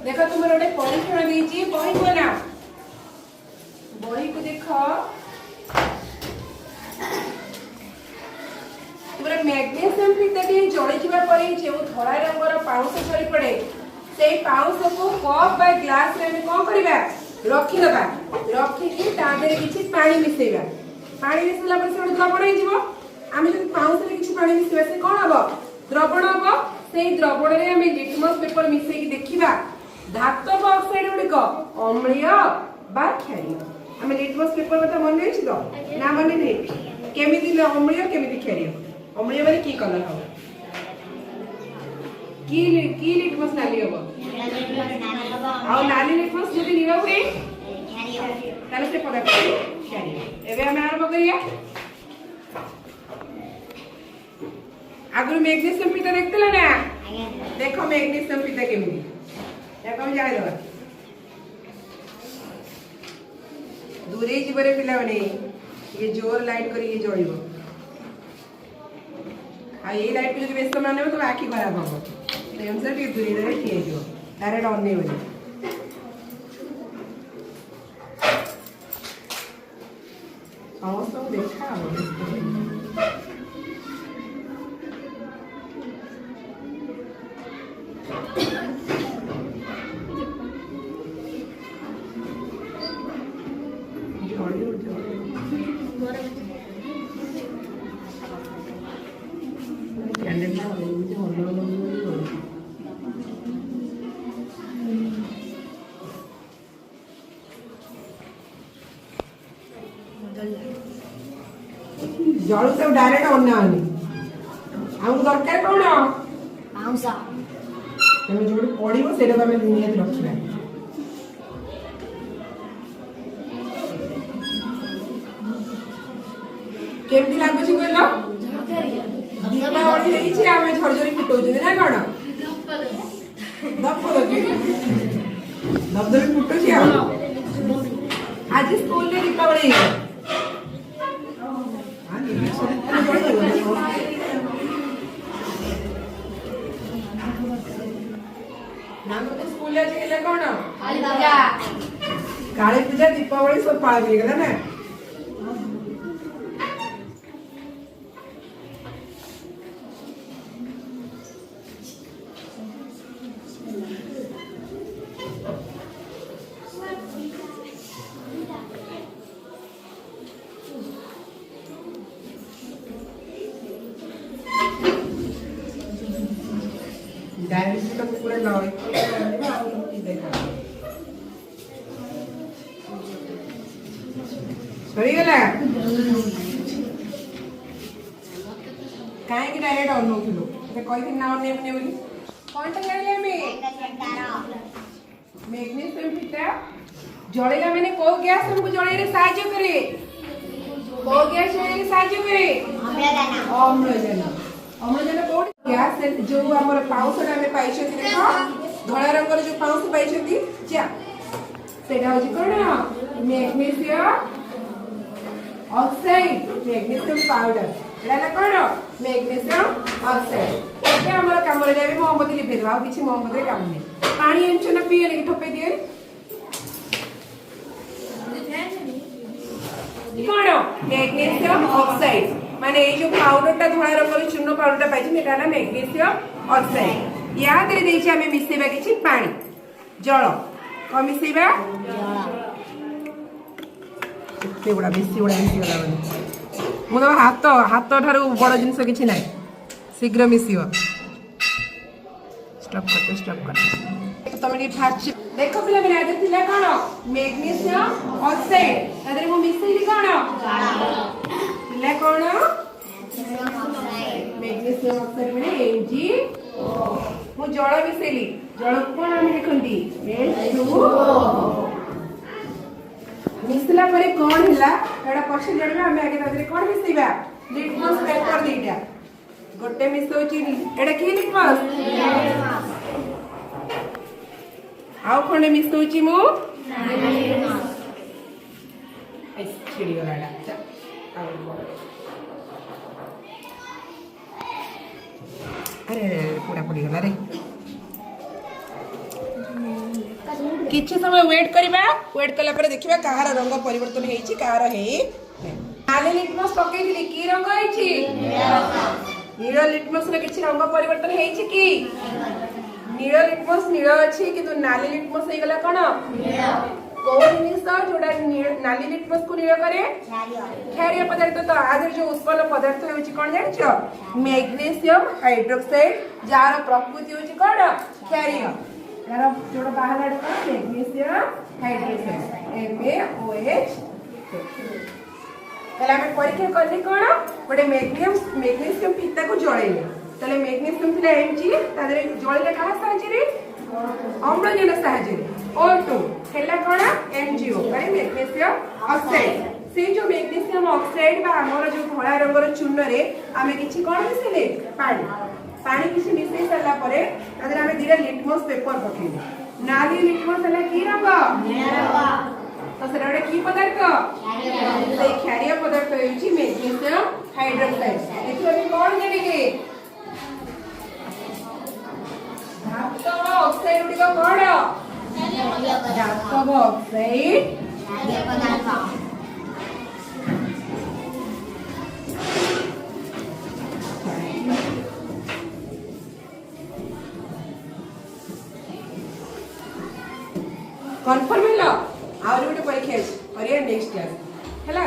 देखो तुम गोटे परीक्षण देछि बही को ना बही को देख तुमरा मैग्नीशियम फिताटी जळी जिबा परे जे धळा रंगर पाउस सरी पड़े से पाउस को कप बा ग्लास रे हम कोन करबा रखी दबा रखी कि तादरे किछि पानी मिसेबा पानी मिसला पर से द्रवण हे जिवो आमे जदि पाउस रे किछि पानी मिसेबा से कोन हबो द्रवण हबो से द्रवण रे हम लिटमस पेपर मिसे कि देखिबा धातव ऑक्साइड गुडिक अम्लीय बा क्षारीय हम लिटमस पेपर कथा मन अछि तो ना मन नै केमिति अम्लीय केमिति क्षारीय अम्लीय माने की कलर हबो की लिटमस नाली हबो आ नाली लिटमस जदि नीला हुए ताले से पदार्थ क्षारीय एबे हम आरंभ करिया आगु मैग्नीशियम पिता देखतला ना देखो मैग्नीशियम पिता केमिति या कम जाय दवा दूरे जीवरे पिला बने ये जोर लाइट करी ये जळिबो आ ये लाइट पे जो बेस माने तो आखी खराब हो से अनुसार भी दूरे दूरे ठिए जो डायरेक्ट ऑन नहीं होई समस्त देखा जल सब डायरेक्ट ऑन ना आनी आउ दरकार कोन आउसा तमे जोडी पड़िबो सेटा तमे नियत रखिबा केमती लागो छी कहलो दीपावली हेई छी आमे झरझरी फुटौ छी ना कोन दप लगी दबदबी फुटौ छी आज स्कूल रे दीपावली नाम तो स्कूल ले गेले कोन काली पूजा दीपावली सब पाल गेला ना डायरेक्ट तो पूरा लॉय देखा सही गला काहे कि डायरेक्ट ऑन होखलो ते कोइ दिन ना ऑन ने बोली कोन टा करले में मैग्नीशियम पिता जळेला माने को गैस हमको जळे रे सहायता करे को गैस जळे रे सहायता करे अम्लजान कोड गैस जो हमर पाउसडा में पाइछथि देखो धळा रंगर जो पाउस पाइछथि जा सेटा होछि कोन मैग्नीशियम ऑक्साइड मैग्नीशियम पाउडर एला कोन मैग्नीशियम ऑक्साइड एके हमर काम रे जाबे मोमबत्ती लिपे देबा किछि मोमबत्ती काम नै पानी एमछ न पिए ले ठोपे दिए कोन मैग्नीशियम ऑक्साइड माने ये जो पाउडर टा धळा रंगर चूर्ण पाउडर पाइछि मेटा ना मैग्नीशियम ऑक्साइड या दे देछि हमें मिसेबा किछि पानी जल को मिसेबा एते बडा बेसी गला मु तो हाथ हाथ ठारू बड़ जिंस किछि नै शीघ्र मिसियो स्टॉप कर तमे फास्ट देखो पिला मेरा आदर थिला कोन मैग्नीशियम ऑक्साइड तादरे मु मिसेली कोन पिला कोन मैग्नीशियम ऑक्साइड माने MgO मु जल मिसेली जल कोन हम लिखंती H2O मिसला परे कोन हिला एडा क्वेश्चन जणबा हम आगे तादरे कोन मिसेबा लिटमस पेपर दीटा गोटे मिसोची एडा की लिटमस आउ खंडे मिसोची मु छिड़ी गलाडा अरे पूरा पड़ी गला रे किछि समय वेट करबा वेट कला पर देखिबा कहार रंग परिवर्तन हेछि कहार हे नाली लिटमस पकेइली की रंग हेछि नील लिटमस रे किछि रंग परिवर्तन हेछि की नील लिटमस नील अछि किंतु नाली लिटमस हे गला कोन को जिनिस जोडा नाली लिटमस को नील करे क्षारीय पदार्थ तो आदर जो उत्पन्न पदार्थ होछि कोन जानिछो मैग्नीशियम हाइड्रोक्साइड जार प्रकृति होछि कोन क्षारीय यार जोडा बाहर आडे कोन मैग्नीशियम हाइड्रोक्साइड MgOH तले हमें परीक्षा करली कोन गोटे मैग्नीशियम फीता को जळेले तले मैग्नीशियम फिला Mg तादरे जळले कहा साहाय्य रे अम्लजन साहाय्य रे O2 हेला कोन MgO बाय मैग्नीशियम ऑक्साइड से जो मैग्नीशियम ऑक्साइड बा हमर जो धळा रंगर चूर्ण रे आमे किछि कोन मिसेले पानी किछि मिसेई सारला परे तादरे आमे दिरा लिटमस पेपर पकेले नाली लिटमस हला की रंग नीला तो सेटा की पदार्थ से क्षारीय पदार्थ होछि मैग्नीशियम हाइड्रोक्साइड देखियो हम कोन जानिले धातव ऑक्साइड उडी को कोन धातव ऑक्साइड क्षारीय पदार्थ कन्फर्म हेलो आउर गोटे परीक्षा अछि अरे नेक्स्ट क्लास हैला।